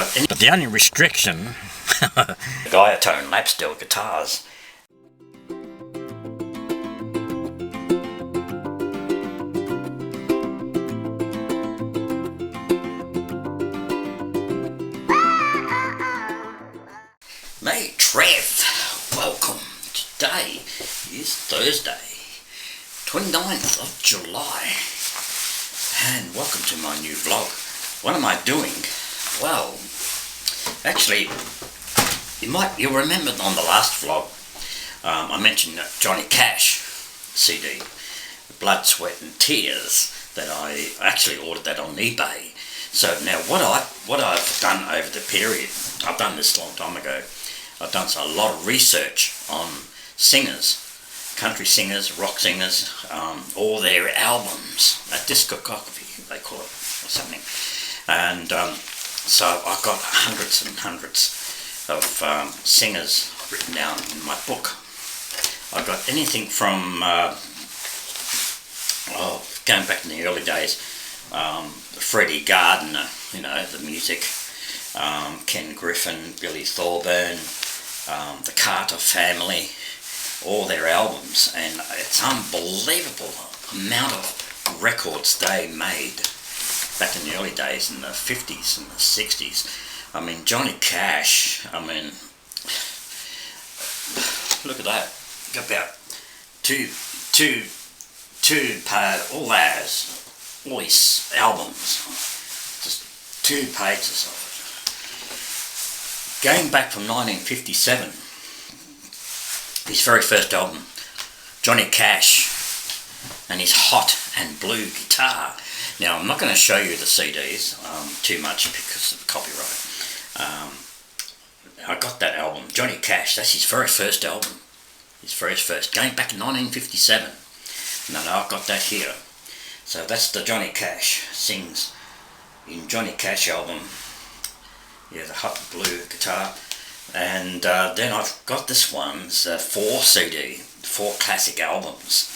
got any, but the only restriction, Guyatone lap steel guitars. Mate Trev, welcome. Today is Thursday, 29th of July, and welcome to my new vlog. What am I doing? Well, actually, you'll remember on the last vlog, I mentioned that Johnny Cash CD, Blood, Sweat and Tears, that I actually ordered that on eBay. So now what I've done over the period, I've done this a long time ago, I've done a lot of research on singers, country singers, rock singers, all their albums, a discography they call it, or something. And so I've got hundreds and hundreds of singers written down in my book. I've got anything from, going back in the early days, Freddie Gardner, you know, the music, Ken Griffin, Billy Thorburn, the Carter family, all their albums, and it's unbelievable amount of records they made back in the early days, in the 50s and the 60s. I mean, Johnny Cash, I mean, look at that, got about all his albums, just 2 pages of it. Going back from 1957, his very first album, Johnny Cash and his Hot and Blue Guitar. Now, I'm not going to show you the CDs too much because of copyright. I got that album, Johnny Cash, that's his very first album. His very first, going back in 1957. No, I've got that here. So that's the Johnny Cash sings in Johnny Cash album. Yeah, the Hot Blue Guitar. And then I've got this one, it's a 4 CD, 4 classic albums.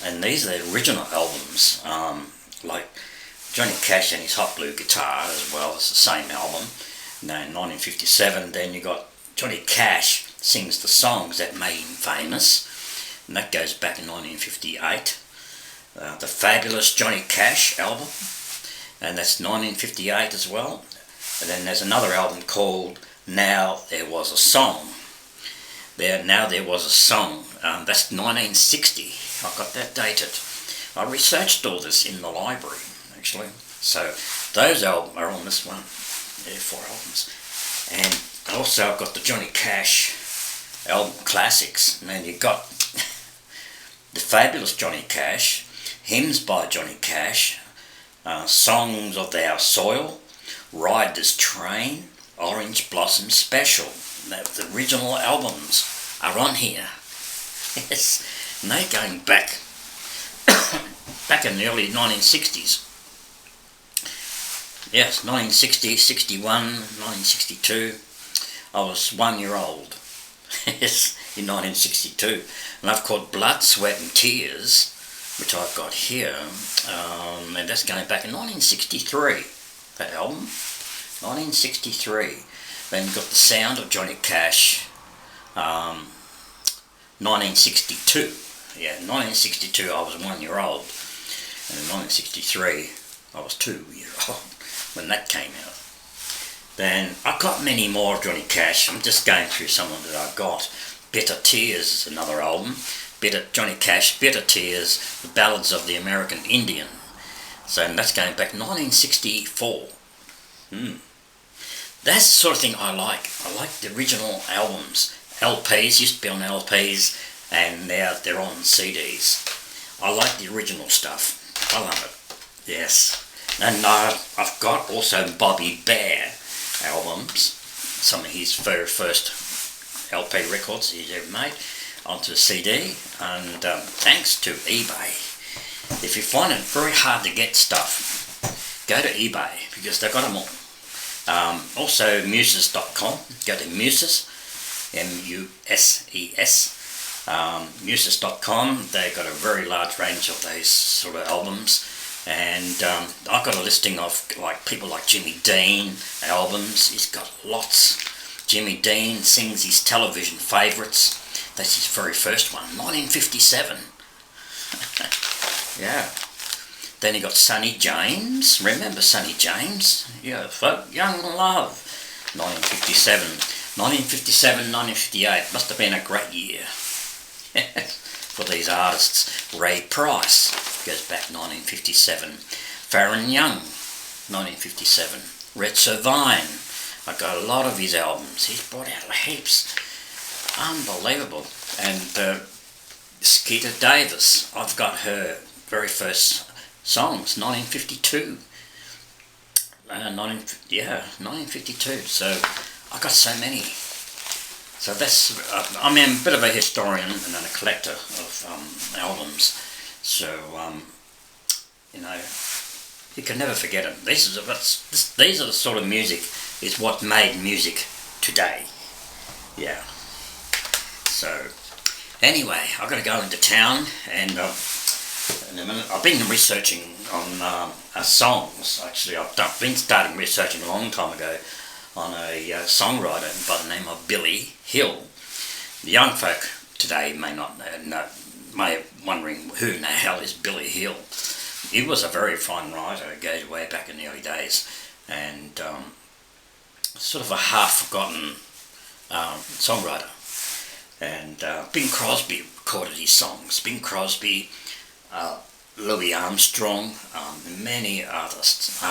And these are the original albums, like Johnny Cash and his Hot Blue Guitar as well, it's the same album. Now in 1957, then you got Johnny Cash sings the songs that made him famous, and that goes back in 1958. The Fabulous Johnny Cash album, and that's 1958 as well. And then there's another album called Now There Was a Song. Now There Was a Song, that's 1960. I got that dated. I researched all this in the library, actually. So those albums are on this one. There are 4 albums. And also I've got the Johnny Cash album classics. And then you've got the Fabulous Johnny Cash, Hymns by Johnny Cash, Songs of Our Soil, Ride This Train, Orange Blossom Special. The original albums are on here. Yes, and they're going back in the early 1960s. Yes, 1960, 61, 1962. I was 1 year old. Yes, in 1962. And I've got Blood, Sweat and Tears, which I've got here, and that's going back in 1963, that album. 1963. Then we've got The Sound of Johnny Cash, 1962. Yeah, 1962 I was 1 year old, and in 1963 I was 2 years old when that came out. Then I've got many more of Johnny Cash. I'm just going through some of that I've got. Bitter Tears is another album. Johnny Cash, Bitter Tears, The Ballads of the American Indian. So that's going back 1964. That's the sort of thing I like. I like the original albums. LPs, used to be on LPs, and now they're on CDs. I like the original stuff. I love it. Yes. And I've got also Bobby Bare albums, some of his very first LP records he's ever made, onto a CD, and thanks to eBay. If you find it very hard to get stuff, go to eBay, because they've got them all. Also muses.com, go to Muses, M-U-S-E-S, muses.com. They've got a very large range of those sort of albums, And I've got a listing of like people like Jimmy Dean albums. He's got lots. Jimmy Dean sings his television favourites. That's his very first one, 1957. Yeah. Then he got Sonny James. Remember Sonny James? Yeah, folk, Young Love. 1957. 1957, 1958. Must have been a great year for these artists. Ray Price goes back 1957. Farron Young, 1957. Red Servine. I've got a lot of his albums. He's brought out heaps. Unbelievable. And Skeeter Davis. I've got her very first songs, 1952. 1952. So I got so many. So that's, I'm a bit of a historian and a collector of albums. So, you know, you can never forget them. These are the sort of music is what made music today. Yeah. So, anyway, I've got to go into town and in a minute, I've been researching on songs. Actually, I've been starting researching a long time ago on a songwriter by the name of Billy Hill. The young folk today may not know, may be wondering who in the hell is Billy Hill. He was a very fine writer. It goes way back in the early days, and sort of a half-forgotten songwriter. And Bing Crosby recorded his songs. Bing Crosby, Louis Armstrong, many artists.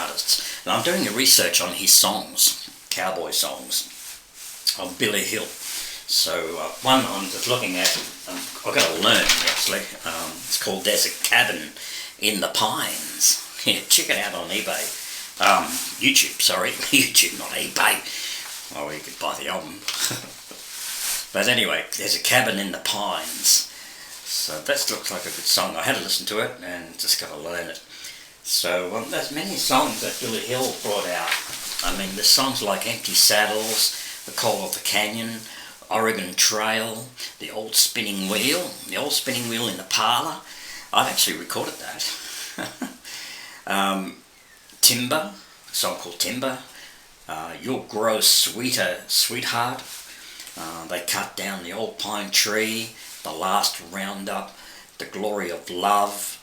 And I'm doing a research on his songs, cowboy songs, of Billy Hill. So one I'm just looking at, I've got to learn actually. It's called "There's a Cabin in the Pines." Yeah, check it out on eBay. YouTube, sorry, YouTube, not eBay. Oh, you could buy the album. But anyway, "There's a Cabin in the Pines." So that looks like a good song. I had to listen to it and just got to learn it. So there's many songs that Billy Hill brought out. I mean, there's songs like "Empty Saddles," "The Call of the Canyon," "Oregon Trail," "The Old Spinning Wheel," "The Old Spinning Wheel in the Parlour." I've actually recorded that. "Timber," a song called "Timber." "You'll Grow Sweeter, Sweetheart." "They Cut Down the Old Pine Tree," "The Last Roundup," "The Glory of Love,"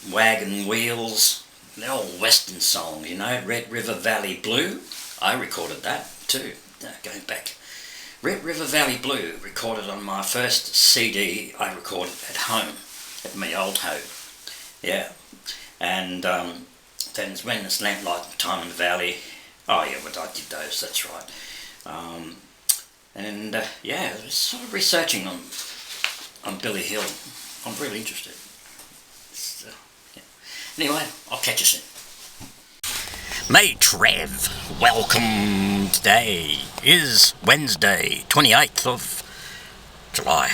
"Wagon Wheels." They're all western songs, you know. "Red River Valley Blue." I recorded that too, going back. "Red River Valley Blue," recorded on my first CD I recorded at home, at my old home. Yeah. And then "When It's Lamplight Time in the Valley." Oh yeah, but I did those, that's right. Yeah, sort of researching on Billy Hill. I'm really interested. Yeah. Anyway, I'll catch you soon. May Trev, welcome. Today is Wednesday, 28th of July.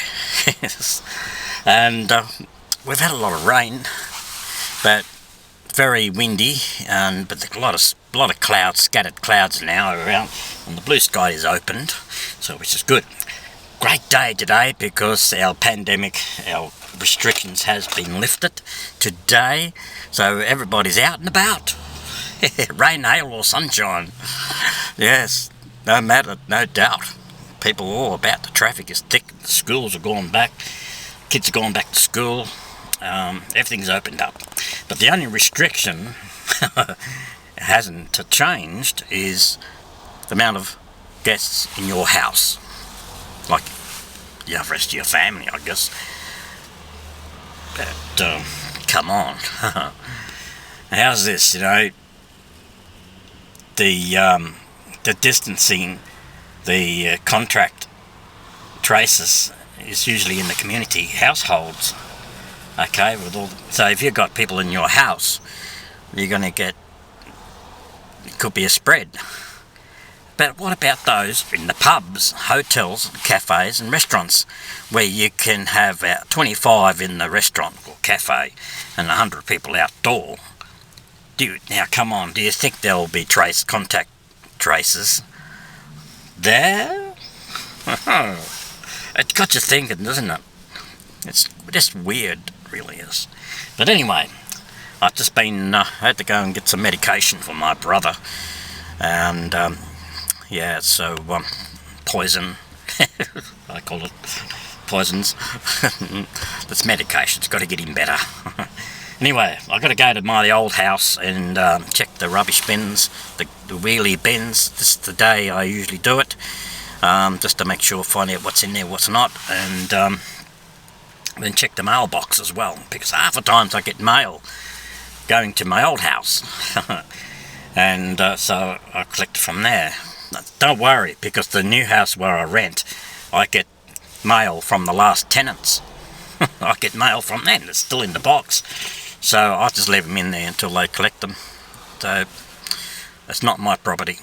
And we've had a lot of rain, but very windy, but a lot of clouds, scattered clouds now around, and the blue sky is opened, so which is good. Great day today because our pandemic, our restrictions has been lifted today, so everybody's out and about. Rain, hail or sunshine. Yes, no matter, no doubt. People are all about. The traffic is thick, the schools are going back, kids are going back to school, everything's opened up. But the only restriction hasn't changed is the amount of guests in your house. Like the rest of your family, I guess. But, come on. How's this, you know? The distancing, the contract traces is usually in the community households. Okay, so if you've got people in your house, you're going to get, it could be a spread. But what about those in the pubs, hotels, cafes and restaurants, where you can have 25 in the restaurant or cafe and 100 people outdoor? Now come on, do you think there will be contact traces there? It's got you thinking, doesn't it? It's just weird, it really is. But anyway, I've just been had to go and get some medication for my brother, and yeah, so poison. I call it poisons. That's medication. It's got to get him better. Anyway, I've got to go to my old house and check the rubbish bins, the wheelie bins. This is the day I usually do it, just to make sure, find out what's in there, what's not, and then check the mailbox as well, because half the times I get mail going to my old house, and so I collect it from there. Don't worry, because the new house where I rent, I get mail from the last tenants. I get mail from them, it's still in the box, so I just leave them in there until they collect them. So it's not my property,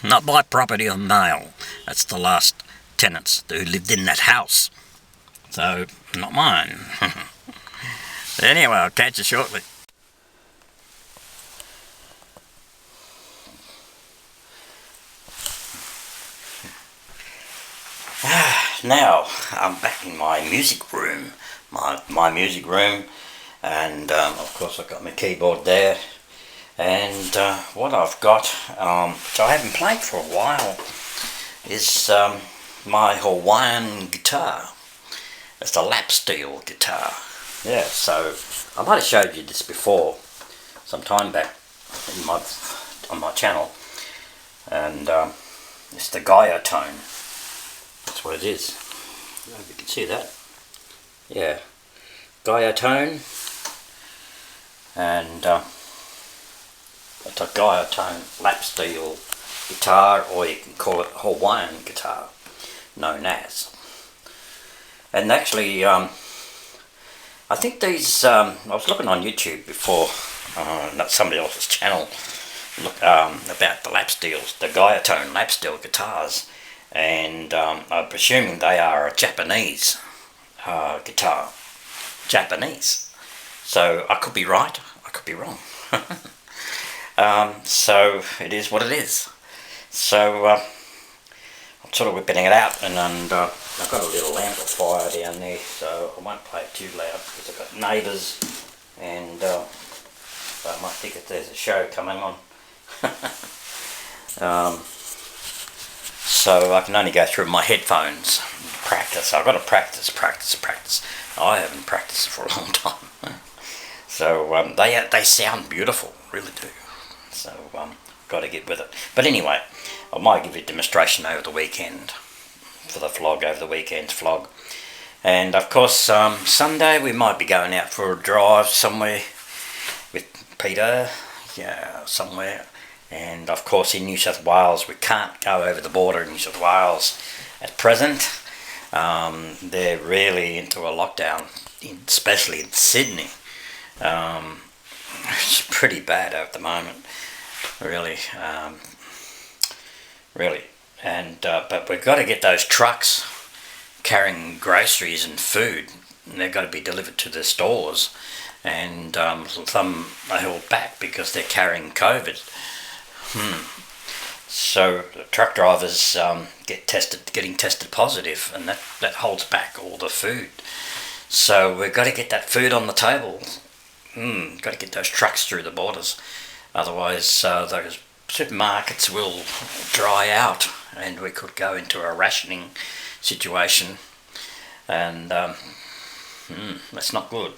not my property on mail. That's the last tenants who lived in that house, so not mine. Anyway, I'll catch you shortly. Now I'm back in my music room, my music room, and of course I've got my keyboard there, and what I've got, which I haven't played for a while, is my Hawaiian guitar. It's a lap steel guitar. Yeah, so I might have showed you this before, some time back on my channel, and it's the Guyatone. That's what it is. I hope you can see that. Yeah, Guyatone, and it's a Guyatone lap steel guitar, or you can call it Hawaiian guitar, known as. And actually, I think these, I was looking on YouTube before, not somebody else's channel, about the lap steels, the Guyatone lap steel guitars. And I'm presuming they are a Japanese guitar. Japanese. So I could be right, I could be wrong. So it is what it is. So I'm sort of whipping it out, and I've got a little amplifier down there, so I won't play it too loud because I've got neighbours, and so I might think that there's a show coming on. So I can only go through my headphones and practice. I've got to practice. I haven't practiced for a long time. So they sound beautiful, really do. So got to get with it. But anyway, I might give you a demonstration over the weekend for the vlog, over the weekend's vlog. And of course, Sunday we might be going out for a drive somewhere with Peter, yeah, somewhere. And of course in New South Wales we can't go over the border in New South Wales at present. They're really into a lockdown, especially in Sydney. It's pretty bad at the moment, really. Really. And but we've got to get those trucks carrying groceries and food, and they've got to be delivered to the stores. And some are held back because they're carrying COVID. So the truck drivers getting tested positive, and that holds back all the food. So we've got to get that food on the table. Got to get those trucks through the borders, otherwise those supermarkets will dry out, and we could go into a rationing situation, and that's not good.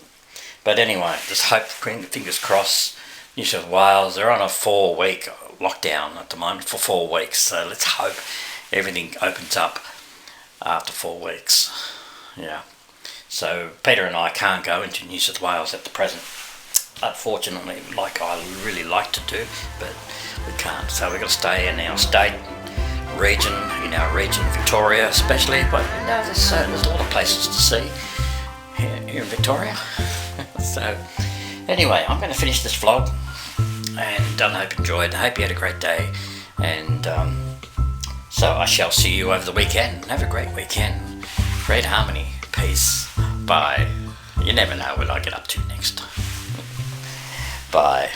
But anyway, just hope, fingers crossed. New South Wales, they're on a 4-week lockdown at the moment, for 4 weeks, so let's hope everything opens up after 4 weeks. Yeah, so Peter and I can't go into New South Wales at the present, unfortunately, like I really like to do, but we can't. So we've got to stay in our state, region, Victoria especially, but you know, there's a lot of places to see here in Victoria. So anyway, I'm going to finish this vlog, and I hope you enjoyed. I hope you had a great day, and so I shall see you over the weekend. Have a great weekend. Great harmony. Peace. Bye. You never know what I get up to next. Bye.